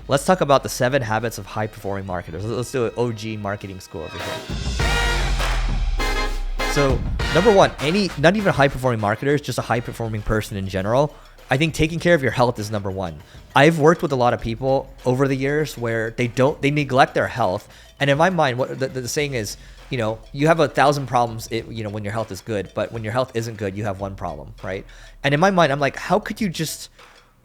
let's talk about the 7 habits of high performing marketers. Let's do an OG marketing school over here. So number 1, not even high performing marketers, just a high performing person in general. I think taking care of your health is number 1. I've worked with a lot of people over the years where they neglect their health. And in my mind, what the saying is, you have 1,000 problems, when your health is good, but when your health isn't good, you have 1 problem, right? And in my mind, I'm like, how could you just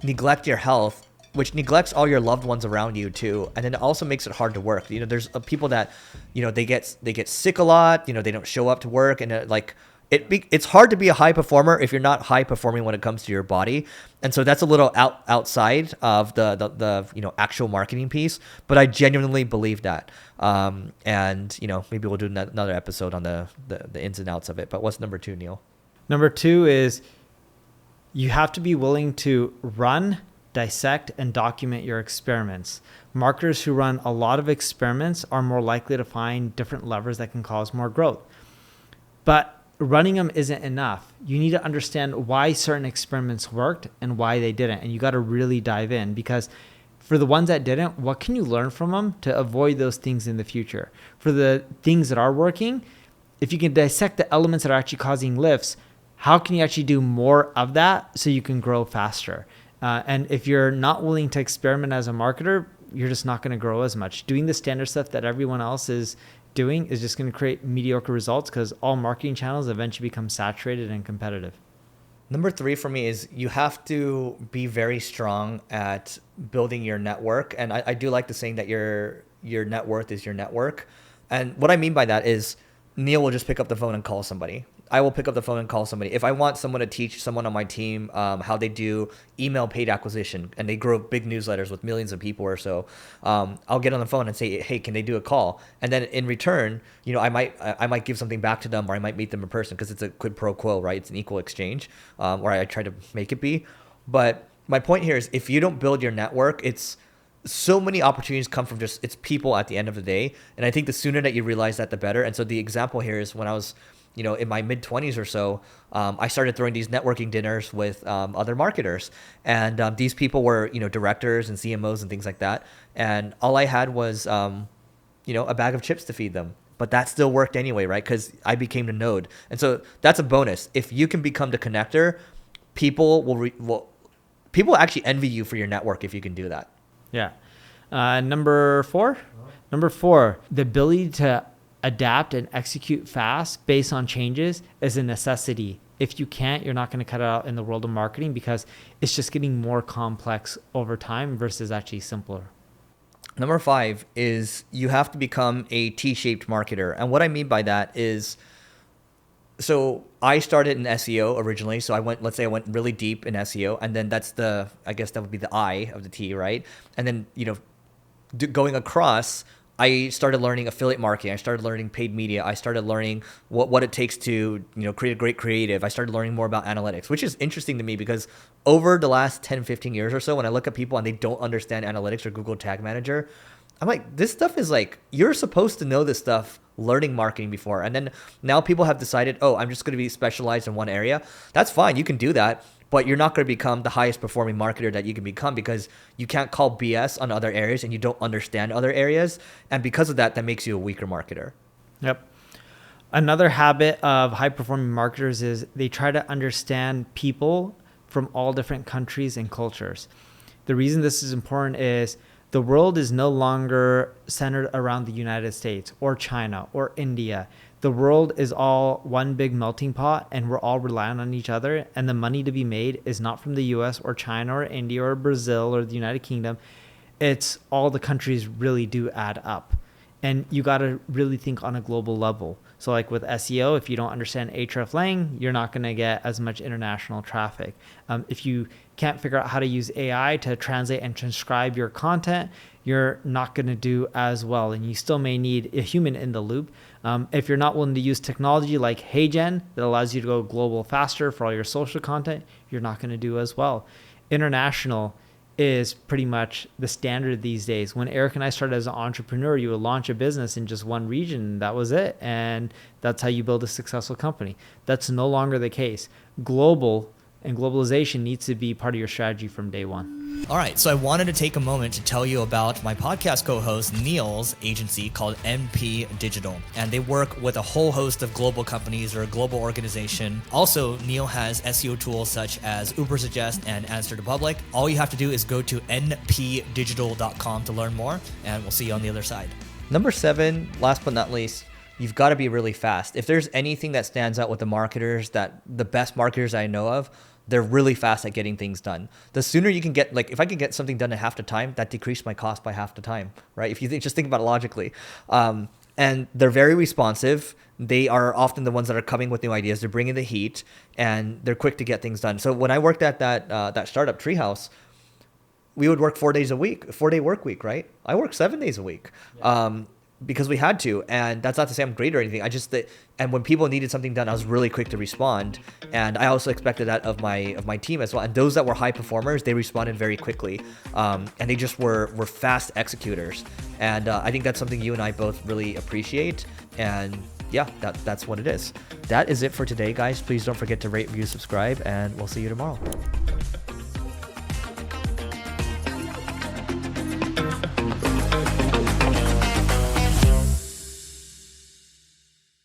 neglect your health, which neglects all your loved ones around you too, and then it also makes it hard to work. There's people that, they get sick a lot. They don't show up to work, and it's hard to be a high performer if you're not high performing when it comes to your body. And so that's a little outside of the actual marketing piece, but I genuinely believe that. And maybe we'll do another episode on the ins and outs of it. But what's number 2, Neil? Number 2 is you have to be willing to run, dissect, and document your experiments. Marketers who run a lot of experiments are more likely to find different levers that can cause more growth. But running them isn't enough. You need to understand why certain experiments worked and why they didn't. And you got to really dive in, because for the ones that didn't, what can you learn from them to avoid those things in the future? For the things that are working, if you can dissect the elements that are actually causing lifts, how can you actually do more of that so you can grow faster? And if you're not willing to experiment as a marketer, you're just not going to grow as much. Doing the standard stuff that everyone else is doing is just going to create mediocre results, because all marketing channels eventually become saturated and competitive. Number 3 for me is you have to be very strong at building your network. And I do like the saying that your net worth is your network. And what I mean by that is Neil will just pick up the phone and call somebody. I will pick up the phone and call somebody. If I want someone to teach someone on my team how they do email paid acquisition, and they grow big newsletters with millions of people or so, I'll get on the phone and say, hey, can they do a call? And then in return, I might give something back to them, or I might meet them in person, because it's a quid pro quo, right? It's an equal exchange, or I try to make it be. But my point here is, if you don't build your network, it's so many opportunities come from it's people at the end of the day. And I think the sooner that you realize that, the better. And so the example here is when I was in my mid-20s or so, I started throwing these networking dinners with other marketers. And these people were, directors and CMOs and things like that. And all I had was, a bag of chips to feed them. But that still worked anyway, right? Because I became the node. And so that's a bonus. If you can become the connector, people will actually envy you for your network if you can do that. Yeah. Number 4, the ability to adapt and execute fast based on changes is a necessity. If you can't, you're not going to cut it out in the world of marketing, because it's just getting more complex over time versus actually simpler. Number 5 is you have to become a T-shaped marketer. And what I mean by that is, so I started in SEO originally. So let's say I went really deep in SEO, and then I guess that would be the I of the T, right? And then, going across, I started learning affiliate marketing. I started learning paid media. I started learning what it takes to, create a great creative. I started learning more about analytics, which is interesting to me, because over the last 10, 15 years or so, when I look at people and they don't understand analytics or Google Tag Manager, I'm like, this stuff is like, you're supposed to know this stuff learning marketing before. And then now people have decided, oh, I'm just going to be specialized in one area. That's fine. You can do that. But you're not going to become the highest performing marketer that you can become, because you can't call BS on other areas and you don't understand other areas. And because of that makes you a weaker marketer. Yep. Another habit of high performing marketers is they try to understand people from all different countries and cultures. The reason this is important is the world is no longer centered around the United States or China or India. The world is all one big melting pot, and we're all relying on each other. And the money to be made is not from the US or China or India or Brazil or the United Kingdom. It's all the countries really do add up. And you got to really think on a global level. So like with SEO, if you don't understand hreflang, you're not going to get as much international traffic. If you can't figure out how to use AI to translate and transcribe your content, you're not going to do as well. And you still may need a human in the loop. If you're not willing to use technology like HeyGen that allows you to go global faster for all your social content, you're not going to do as well. International is pretty much the standard these days. When Eric and I started as an entrepreneur, you would launch a business in just one region. That was it. And that's how you build a successful company. That's no longer the case. Global and globalization needs to be part of your strategy from day one. All right, so I wanted to take a moment to tell you about my podcast co-host Neil's agency called NP Digital, and they work with a whole host of global companies or a global organization. Also, Neil has SEO tools such as 𝗔𝗕𝗢𝗪 and Answer the Public. All you have to do is go to npdigital.com to learn more, and we'll see you on the other side. Number 7, last but not least, you've got to be really fast. If there's anything that stands out with the marketers, that the best marketers I know of, they're really fast at getting things done. The sooner you can get, like if I can get something done in half the time, that decreased my cost by half the time, right? If you just think about it logically. And they're very responsive. They are often the ones that are coming with new ideas. They're bringing the heat, and they're quick to get things done. So when I worked at that startup Treehouse, we would work 4 days a week, 4-day work week, right? I work 7 days a week. Yeah. Because we had to, and that's not to say I'm great or anything. And when people needed something done, I was really quick to respond, and I also expected that of my team as well. And those that were high performers, they responded very quickly, and they just were fast executors. And I think that's something you and I both really appreciate. And yeah, that's what it is. That is it for today, guys. Please don't forget to rate, review, subscribe, and we'll see you tomorrow.